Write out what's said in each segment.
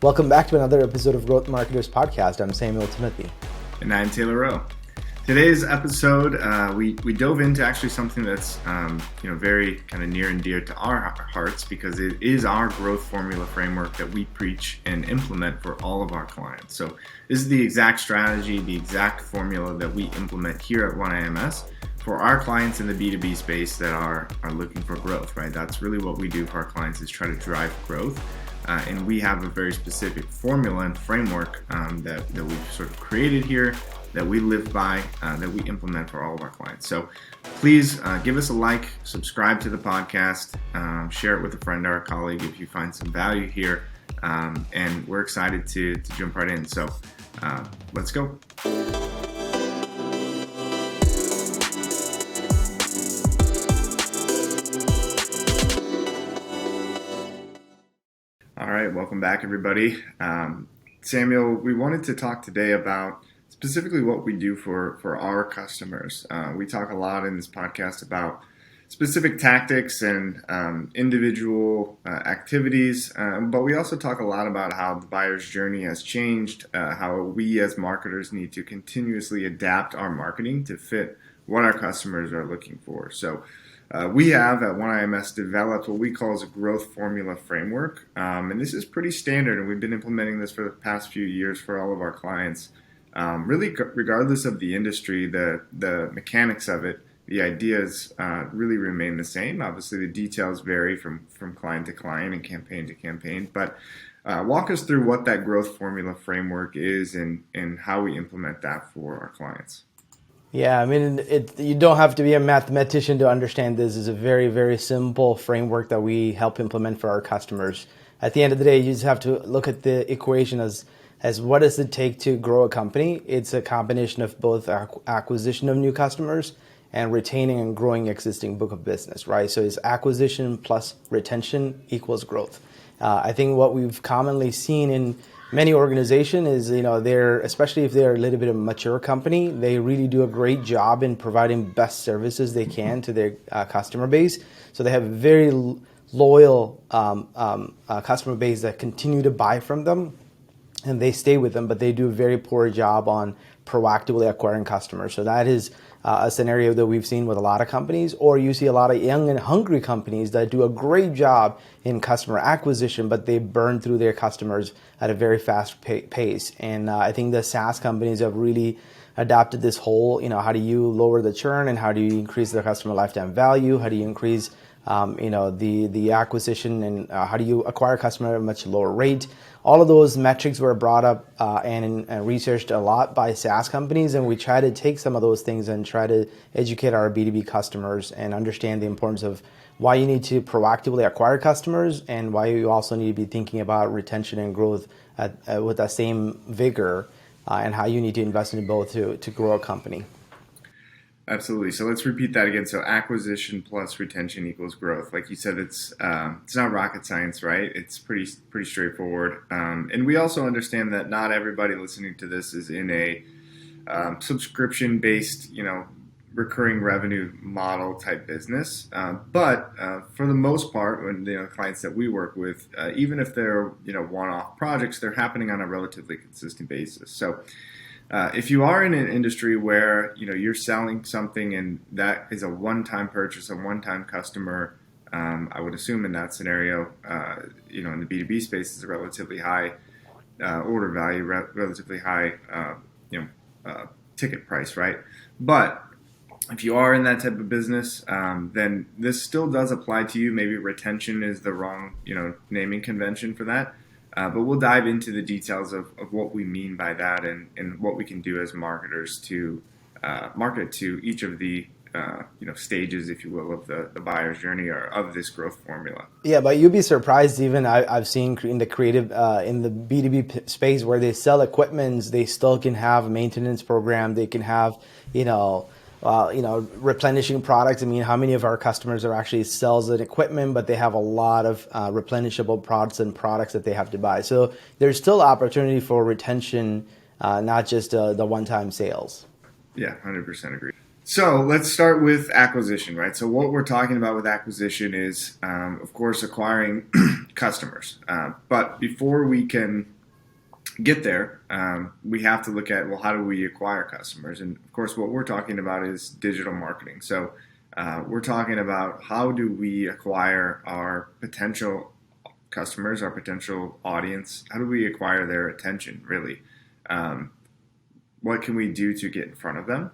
Welcome back to another episode of Growth Marketers Podcast. I'm Samuel Timothy. And I'm Taylor Rowe. Today's episode, we dove into actually something that's very kind of near and dear to our hearts, because it is our growth formula framework that we preach and implement for all of our clients. So this is the exact strategy, the exact formula that we implement here at OneIMS for our clients in the B2B space that are looking for growth, right? That's really what we do for our clients, is try to drive growth. And we have a very specific formula and framework that we've sort of created here, that we live by, that we implement for all of our clients. So please give us a like, subscribe to the podcast, share it with a friend or a colleague if you find some value here. And we're excited to jump right in. So let's go. All right, welcome back, everybody. Samuel, we wanted to talk today about specifically what we do for our customers. We talk a lot in this podcast about specific tactics and individual activities, but we also talk a lot about how the buyer's journey has changed, how we as marketers need to continuously adapt our marketing to fit what our customers are looking for. So we have at OneIMS developed what we call as a growth formula framework, and this is pretty standard, and we've been implementing this for the past few years for all of our clients. Really, regardless of the industry, the mechanics of it, the ideas really remain the same. Obviously, the details vary from client to client and campaign to campaign, but walk us through what that growth formula framework is and how we implement that for our clients. Yeah, I mean, you don't have to be a mathematician to understand this is a very, very simple framework that we help implement for our customers. At the end of the day, you just have to look at the equation as what does it take to grow a company. It's a combination of both acquisition of new customers and retaining and growing existing book of business, right? So it's acquisition plus retention equals growth. I think what we've commonly seen in many organizations is, especially if they're a little bit of a mature company, they really do a great job in providing best services they can to their customer base. So they have a very loyal customer base that continue to buy from them, and they stay with them, but they do a very poor job on proactively acquiring customers. So that is a scenario that we've seen with a lot of companies, or you see a lot of young and hungry companies that do a great job in customer acquisition, but they burn through their customers at a very fast pace. And I think the SaaS companies have really adopted this whole, how do you lower the churn and how do you increase the customer lifetime value? How do you increase the acquisition, and how do you acquire a customer at a much lower rate? All of those metrics were brought up and researched a lot by SaaS companies, and we try to take some of those things and try to educate our B2B customers and understand the importance of why you need to proactively acquire customers and why you also need to be thinking about retention and growth with that same vigor, and how you need to invest in both to grow a company. Absolutely. So let's repeat that again. So acquisition plus retention equals growth. Like you said, it's not rocket science, right? It's pretty straightforward. And we also understand that not everybody listening to this is in a subscription-based, recurring revenue model type business. But for the most part, when clients that we work with, even if they're one-off projects, they're happening on a relatively consistent basis. So if you are in an industry where you're selling something and that is a one-time purchase, a one-time customer, I would assume in that scenario, in the B2B space, is a relatively high order value, relatively high ticket price, right? But if you are in that type of business, then this still does apply to you. Maybe retention is the wrong naming convention for that. But we'll dive into the details of what we mean by that and what we can do as marketers to market to each of the stages, if you will, of the buyer's journey or of this growth formula. Yeah, but you'd be surprised. Even I've seen in the creative, in the B2B space where they sell equipment, they still can have a maintenance program. They can have, replenishing products. I mean, how many of our customers are actually sells an equipment, but they have a lot of replenishable products and products that they have to buy. So there's still opportunity for retention, not just the one-time sales. Yeah, 100% agree. So let's start with acquisition, right? So what we're talking about with acquisition is, of course, acquiring customers. But before we can get there, we have to look at, well, how do we acquire customers? And of course, what we're talking about is digital marketing. So we're talking about how do we acquire our potential customers, our potential audience? How do we acquire their attention, really? What can we do to get in front of them?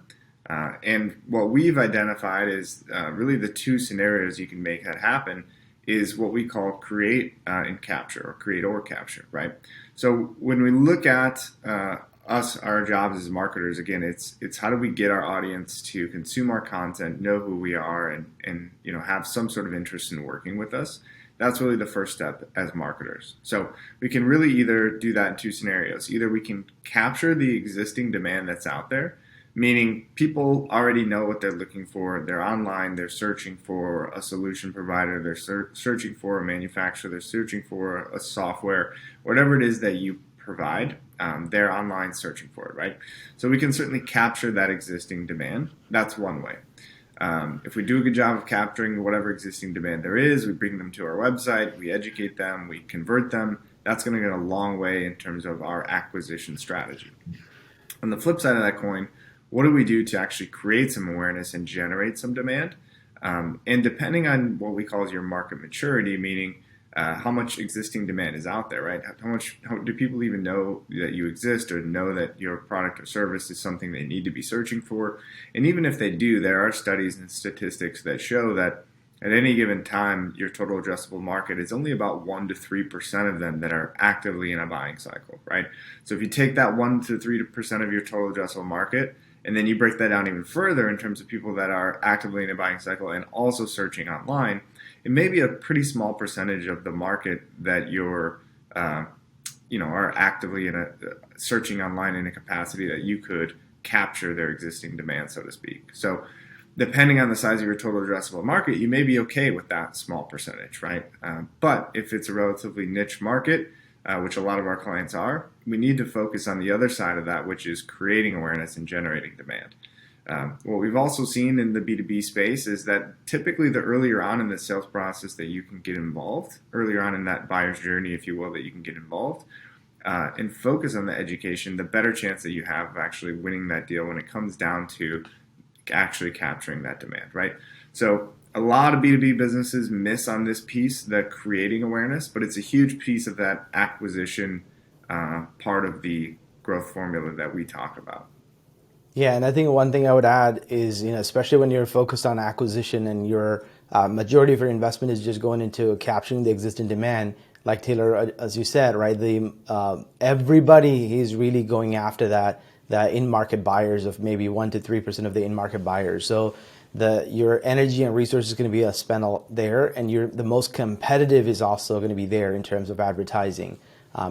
And what we've identified is really the two scenarios you can make that happen is what we call create and capture, or create or capture, right? So when we look at our jobs as marketers, again, it's how do we get our audience to consume our content, know who we are, and have some sort of interest in working with us. That's really the first step as marketers. So we can really either do that in two scenarios. Either we can capture the existing demand that's out there, meaning people already know what they're looking for. They're online, they're searching for a solution provider, they're searching for a manufacturer, they're searching for a software, whatever it is that you provide, they're online searching for it, right? So we can certainly capture that existing demand. That's one way. If we do a good job of capturing whatever existing demand there is, we bring them to our website, we educate them, we convert them, that's going to go a long way in terms of our acquisition strategy. On the flip side of that coin, what do we do to actually create some awareness and generate some demand? And depending on what we call as your market maturity, meaning how much existing demand is out there, right? How do people even know that you exist or know that your product or service is something they need to be searching for? And even if they do, there are studies and statistics that show that at any given time, your total addressable market is only about 1 to 3% of them that are actively in a buying cycle, right? So if you take that 1 to 3% of your total addressable market, and then you break that down even further in terms of people that are actively in a buying cycle and also searching online, it may be a pretty small percentage of the market that you're, are actively searching online in a capacity that you could capture their existing demand, so to speak. So depending on the size of your total addressable market, you may be okay with that small percentage, right? But if it's a relatively niche market, which a lot of our clients are, we need to focus on the other side of that, which is creating awareness and generating demand. What we've also seen in the B2B space is that typically the earlier on in the sales process that you can get involved, earlier on in that buyer's journey, if you will, that you can get involved, and focus on the education, the better chance that you have of actually winning that deal when it comes down to actually capturing that demand, right? So a lot of B2B businesses miss on this piece, the creating awareness, but it's a huge piece of that acquisition part of the growth formula that we talk about. Yeah, and I think one thing I would add is, especially when you're focused on acquisition and your majority of your investment is just going into capturing the existing demand, like Taylor, as you said, right? Everybody is really going after that in-market buyers of maybe 1 to 3% of the in-market buyers. So your energy and resources is going to be spent there, and the most competitive is also going to be there in terms of advertising,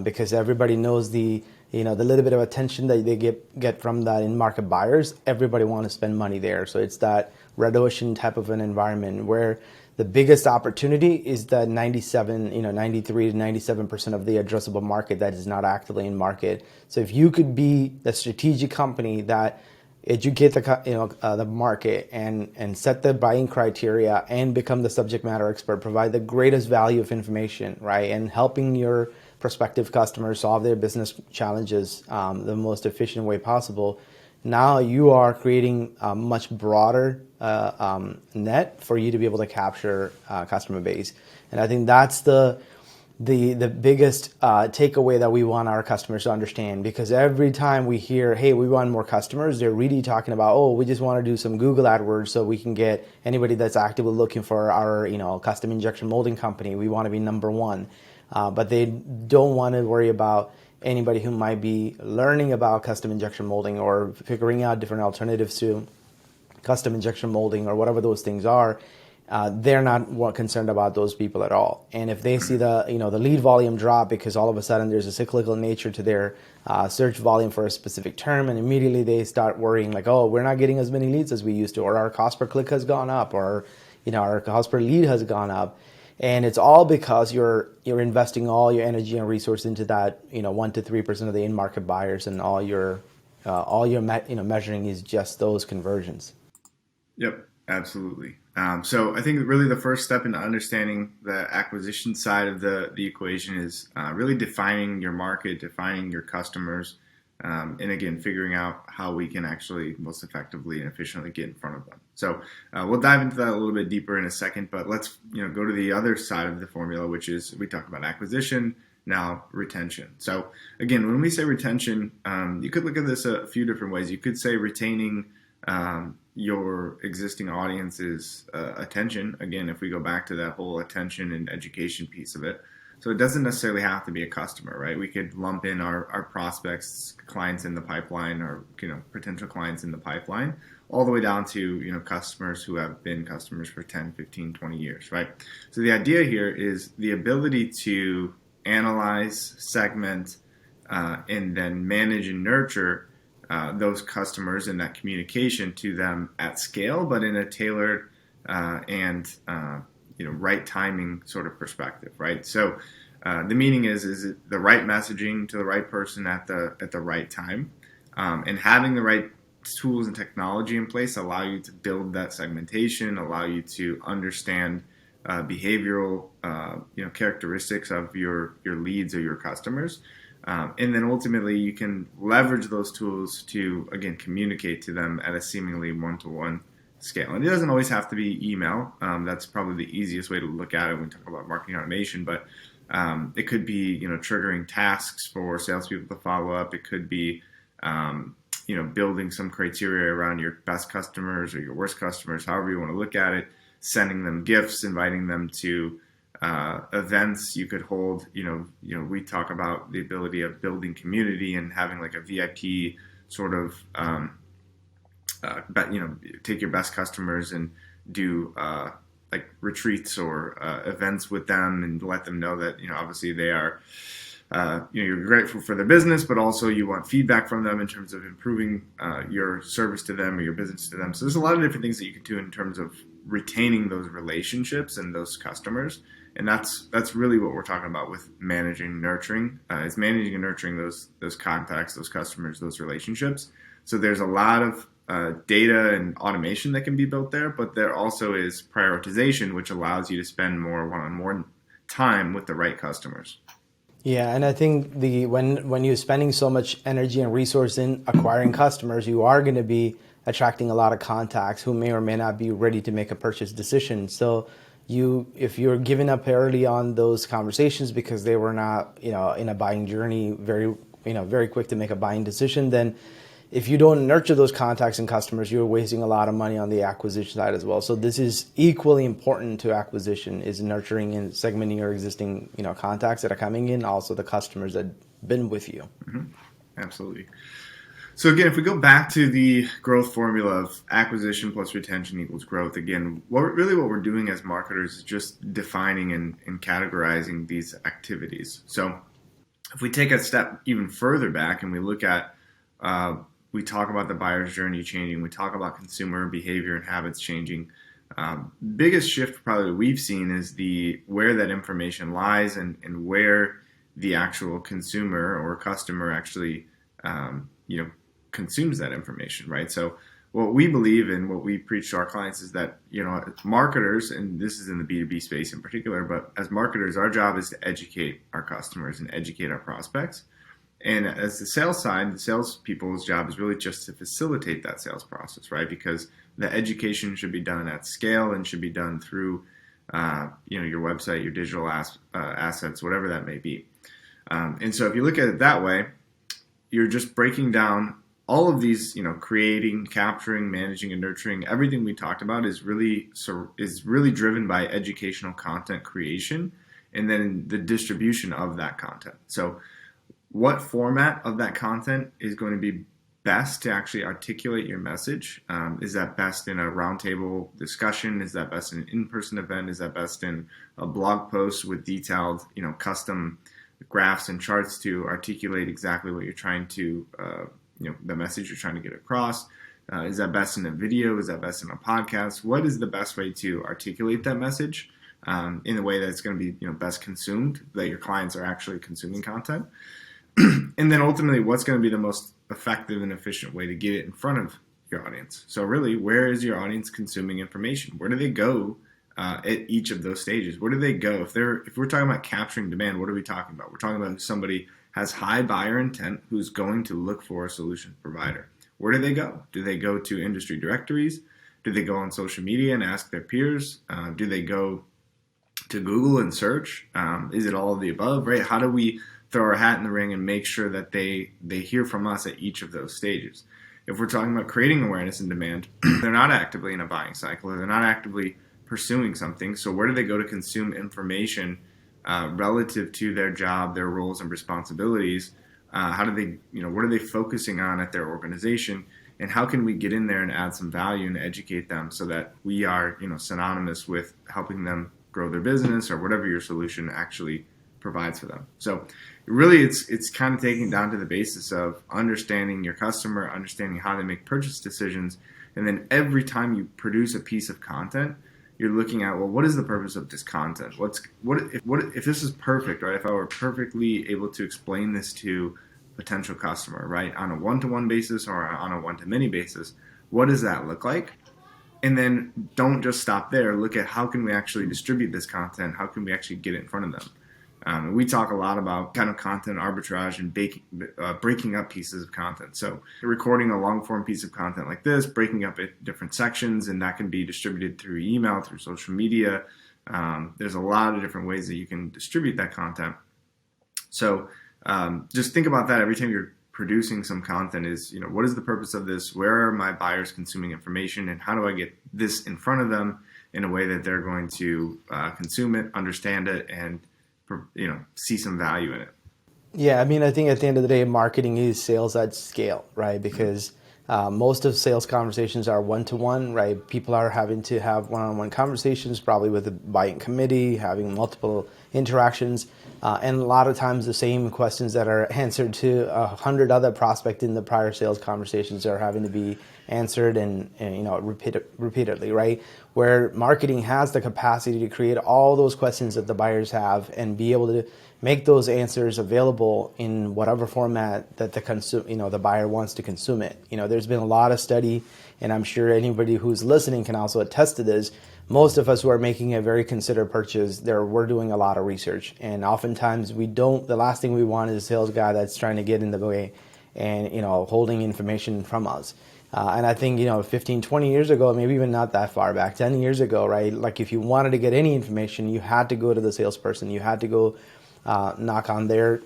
because everybody knows the little bit of attention that they get from that in-market buyers. Everybody wants to spend money there. So it's that red ocean type of an environment where the biggest opportunity is that 93 to 97% of the addressable market that is not actively in market. So if you could be the strategic company that educate the market and set the buying criteria and become the subject matter expert, provide the greatest value of information, right, and helping your prospective customers solve their business challenges the most efficient way possible, now you are creating a much broader net for you to be able to capture customer base. And I think that's the biggest takeaway that we want our customers to understand, because every time we hear, hey, we want more customers, they're really talking about, oh, we just want to do some Google AdWords so we can get anybody that's actively looking for our custom injection molding company. We want to be number one. But they don't want to worry about anybody who might be learning about custom injection molding or figuring out different alternatives to custom injection molding or whatever those things are. They're not concerned about those people at all. And if they see the lead volume drop because all of a sudden there's a cyclical nature to their search volume for a specific term, and immediately they start worrying like, oh, we're not getting as many leads as we used to, or our cost per click has gone up, or our cost per lead has gone up. And it's all because you're investing all your energy and resource into that 1 to 3% of the in-market buyers, and all your measuring is just those conversions. Yep, absolutely. So I think really the first step in understanding the acquisition side of the equation is really defining your market, defining your customers, and again, figuring out how we can actually most effectively and efficiently get in front of them. So we'll dive into that a little bit deeper in a second, but let's go to the other side of the formula, which is we talked about acquisition, now retention. So again, when we say retention, you could look at this a few different ways. You could say retaining your existing audience's attention. Again, if we go back to that whole attention and education piece of it. So it doesn't necessarily have to be a customer, right? We could lump in our prospects, clients in the pipeline, or potential clients in the pipeline, all the way down to customers who have been customers for 10, 15, 20 years, right? So the idea here is the ability to analyze, segment, and then manage and nurture those customers and that communication to them at scale, but in a tailored and right timing sort of perspective, right? So the meaning is it the right messaging to the right person at the right time, and having the right tools and technology in place allow you to build that segmentation, allow you to understand behavioral characteristics of your leads or your customers. And then ultimately you can leverage those tools to, again, communicate to them at a seemingly one-to-one scale. And it doesn't always have to be email. That's probably the easiest way to look at it when we talk about marketing automation. But it could be, triggering tasks for salespeople to follow up. It could be, building some criteria around your best customers or your worst customers, however you want to look at it, sending them gifts, inviting them to events you could hold. We talk about the ability of building community and having like a VIP sort of, take your best customers and do like retreats or events with them and let them know that, obviously they are, you're grateful for their business, but also you want feedback from them in terms of improving your service to them or your business to them. So there's a lot of different things that you can do in terms of retaining those relationships and those customers. And that's really what we're talking about with managing and nurturing. It's managing and nurturing those contacts, those customers, those relationships. So there's a lot of data and automation that can be built there, but there also is prioritization, which allows you to spend more one-on-one time with the right customers. Yeah, and I think when you're spending so much energy and resource in acquiring customers, you are going to be attracting a lot of contacts who may or may not be ready to make a purchase decision. So if you're giving up early on those conversations because they were not, in a buying journey, very quick to make a buying decision, then if you don't nurture those contacts and customers, you're wasting a lot of money on the acquisition side as well. So this is equally important to acquisition, is nurturing and segmenting your existing, contacts that are coming in, also the customers that have been with you. Mm-hmm. Absolutely. So again, if we go back to the growth formula of acquisition plus retention equals growth, again, what we're doing as marketers is just defining and categorizing these activities. So if we take a step even further back and we look at, we talk about the buyer's journey changing, we talk about consumer behavior and habits changing. Biggest shift probably we've seen is where that information lies and where the actual consumer or customer actually consumes that information, right? So what we believe and what we preach to our clients is that, marketers, and this is in the B2B space in particular, but as marketers, our job is to educate our customers and educate our prospects. And as the sales side, the salespeople's job is really just to facilitate that sales process, right? Because the education should be done at scale and should be done through, your website, your digital assets, whatever that may be. And so if you look at it that way, you're just breaking down all of these, creating, capturing, managing, and nurturing. Everything we talked about is really driven by educational content creation and then the distribution of that content. So what format of that content is going to be best to actually articulate your message? Is that best in a roundtable discussion? Is that best in an in-person event? Is that best in a blog post with detailed, custom graphs and charts to articulate exactly what you're trying to, the message you're trying to get across? Is that best in a video? Is that best in a podcast? What is the best way to articulate that message in a way that's going to be, best consumed, that your clients are actually consuming content? And then ultimately, what's going to be the most effective and efficient way to get it in front of your audience. So really, where is your audience consuming information? Where do they go at each of those stages? Where do they go? If we're talking about capturing demand, what are we talking about? We're talking about somebody has high buyer intent who's going to look for a solution provider. Where do they go? Do they go to industry directories? Do they go on social media and ask their peers? Do they go to Google and search? Is it all of the above, right? How do we throw our hat in the ring and make sure that they hear from us at each of those stages? If we're talking about creating awareness and demand, they're not actively in a buying cycle, or they're not actively pursuing something. So where do they go to consume information relative to their job, their roles and responsibilities? How do they, what are they focusing on at their organization? And how can we get in there and add some value and educate them so that we are, synonymous with helping them grow their business or whatever your solution actually provides for them. So really it's kind of taking down to the basis of understanding your customer, understanding how they make purchase decisions, and then every time you produce a piece of content, you're looking at, well, what is the purpose of this content? What if this is perfect, right? If I were perfectly able to explain this to a potential customer, right, on a one-to-one basis or on a one-to-many basis, what does that look like? And then don't just stop there. Look at how can we actually distribute this content? How can we actually get it in front of them? We talk a lot about kind of content arbitrage and breaking up pieces of content. So recording a long form piece of content like this, breaking up it different sections, and that can be distributed through email, through social media. There's a lot of different ways that you can distribute that content. So just think about that every time you're producing some content is, what is the purpose of this? Where are my buyers consuming information? And how do I get this in front of them in a way that they're going to consume it, understand it, and see some value in it? Yeah, I think at the end of the day, marketing is sales at scale, right? Because most of sales conversations are one-to-one, right? People are having to have one-on-one conversations, probably with a buying committee, having multiple interactions, and a lot of times the same questions that are answered to 100 other prospects in the prior sales conversations are having to be answered and repeatedly, right? Where marketing has the capacity to create all those questions that the buyers have and be able to make those answers available in whatever format that the buyer wants to consume it. There's been a lot of study, and I'm sure anybody who's listening can also attest to this. Most of us who are making a very considered purchase, we're doing a lot of research, and oftentimes the last thing we want is a sales guy that's trying to get in the way and holding information from us. And I think 15, 20 years ago, maybe even not that far back, 10 years ago, right? Like if you wanted to get any information, you had to go to the salesperson. You had to go knock on their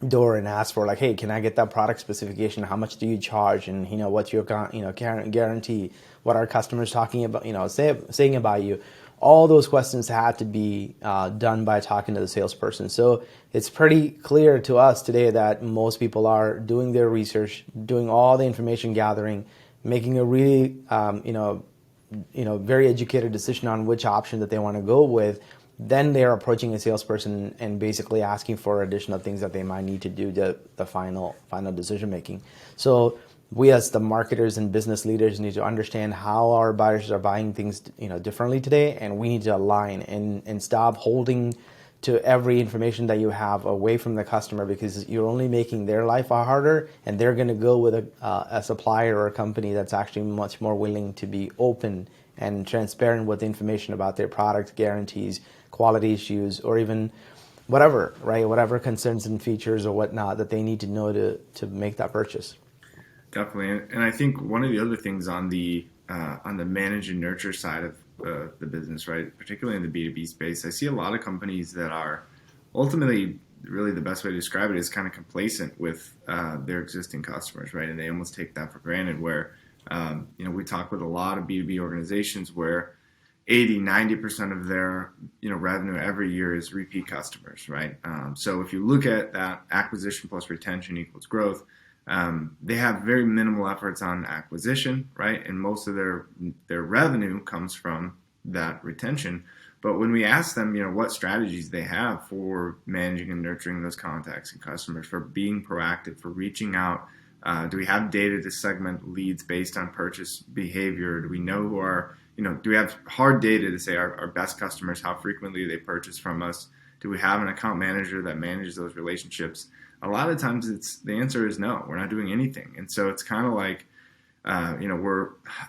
door and ask for, like, hey, can I get that product specification? How much do you charge? And what's your guarantee? What are customers talking about? Saying about you? All those questions had to be done by talking to the salesperson. So it's pretty clear to us today that most people are doing their research, doing all the information gathering, making a really very educated decision on which option that they want to go with. Then they're approaching a salesperson and basically asking for additional things that they might need to do the final decision making. So we as the marketers and business leaders need to understand how our buyers are buying things differently today, and we need to align and stop holding to every information that you have away from the customer, because you're only making their life harder, and they're going to go with a supplier or a company that's actually much more willing to be open and transparent with information about their product, guarantees, quality issues, or even whatever, right? Whatever concerns and features or whatnot that they need to know to make that purchase. Definitely, and I think one of the other things on the manage and nurture side of the business, right, particularly in the B2B space, I see a lot of companies that are ultimately, really the best way to describe it is kind of complacent with their existing customers, right, and they almost take that for granted. Where we talk with a lot of B2B organizations where 80-90% of their revenue every year is repeat customers, right? So if you look at that, acquisition plus retention equals growth. They have very minimal efforts on acquisition, right? And most of their revenue comes from that retention. But when we ask them, what strategies they have for managing and nurturing those contacts and customers, for being proactive, for reaching out, do we have data to segment leads based on purchase behavior? Do we know who are, do we have hard data to say our best customers, how frequently they purchase from us? Do we have an account manager that manages those relationships? A lot of times the answer is no, we're not doing anything. And so it's kind of like, I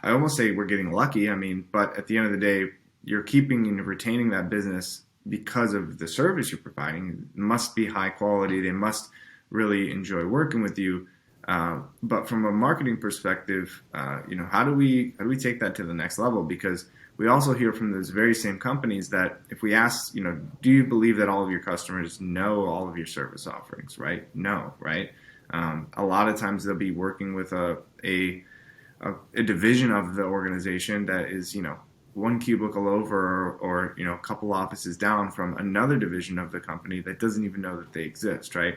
almost say we're getting lucky. I mean, but at the end of the day, you're keeping and retaining that business because of the service you're providing. It must be high quality. They must really enjoy working with you. But from a marketing perspective, how do we take that to the next level? Because we also hear from those very same companies that if we ask, do you believe that all of your customers know all of your service offerings, right? No, right? A lot of times they'll be working with a division of the organization that is, one cubicle over or a couple offices down from another division of the company that doesn't even know that they exist, right?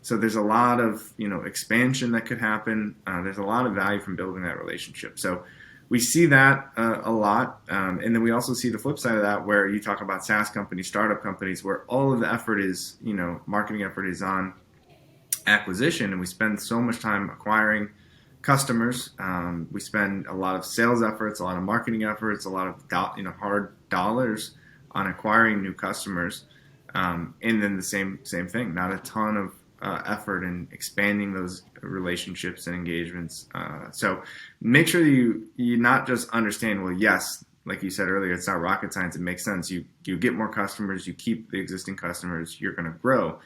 So there's a lot of, expansion that could happen. There's a lot of value from building that relationship. So we see that a lot. And then we also see the flip side of that where you talk about SaaS companies, startup companies, where all of the effort is, marketing effort is on acquisition. And we spend so much time acquiring customers. We spend a lot of sales efforts, a lot of marketing efforts, a lot of hard dollars on acquiring new customers. And then the same thing, not a ton of effort in expanding those relationships and engagements. So make sure you not just understand, well, yes, like you said earlier, it's not rocket science. It makes sense. You get more customers, you keep the existing customers, you're going to grow.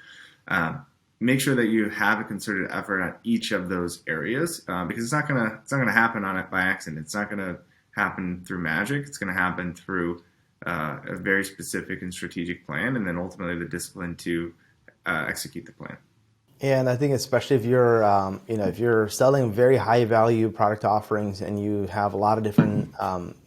Make sure that you have a concerted effort on each of those areas because it's not gonna happen on it by accident. It's not gonna happen through magic. It's gonna happen through a very specific and strategic plan, and then ultimately the discipline to execute the plan. And I think especially if you're, if you're selling very high value product offerings and you have a lot of different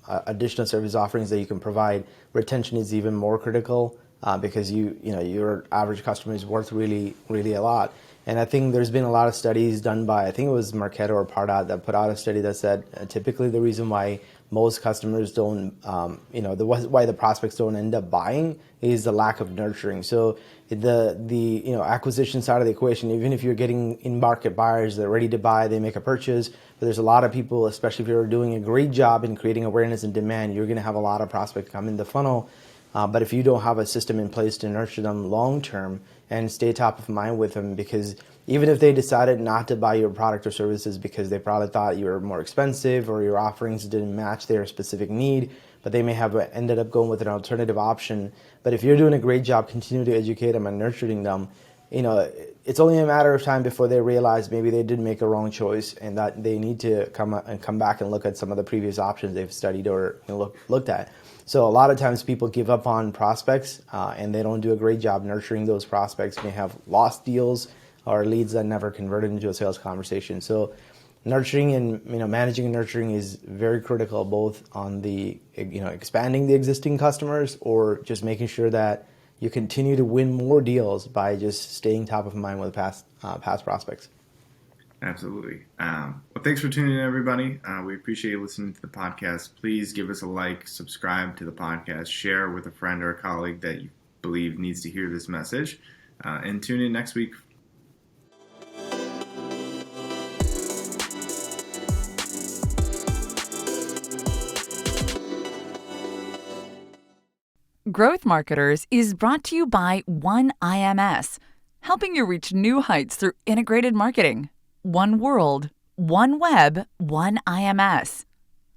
additional service offerings that you can provide, retention is even more critical because your average customer is worth really, really a lot. And I think there's been a lot of studies done by, I think it was Marketo or Pardot that put out a study that said typically the reason why most customers don't, why the prospects don't end up buying is the lack of nurturing. So the acquisition side of the equation, even if you're getting in-market buyers, they're ready to buy, they make a purchase, but there's a lot of people, especially if you're doing a great job in creating awareness and demand, you're going to have a lot of prospects come in the funnel. But if you don't have a system in place to nurture them long-term and stay top of mind with them, because even if they decided not to buy your product or services because they probably thought you were more expensive or your offerings didn't match their specific need, but they may have ended up going with an alternative option. But if you're doing a great job, continue to educate them and nurturing them, it's only a matter of time before they realize maybe they did make a wrong choice and that they need to come back and look at some of the previous options they've studied or looked at. So a lot of times people give up on prospects and they don't do a great job nurturing those prospects, may have lost deals or leads that never converted into a sales conversation. So nurturing and managing and nurturing is very critical, both on the expanding the existing customers or just making sure that you continue to win more deals by just staying top of mind with past prospects. Absolutely. Well, thanks for tuning in, everybody. We appreciate you listening to the podcast. Please give us a like, subscribe to the podcast, share with a friend or a colleague that you believe needs to hear this message, and tune in next week. Growth Marketers is brought to you by OneIMS, helping you reach new heights through integrated marketing. One world, one web, OneIMS.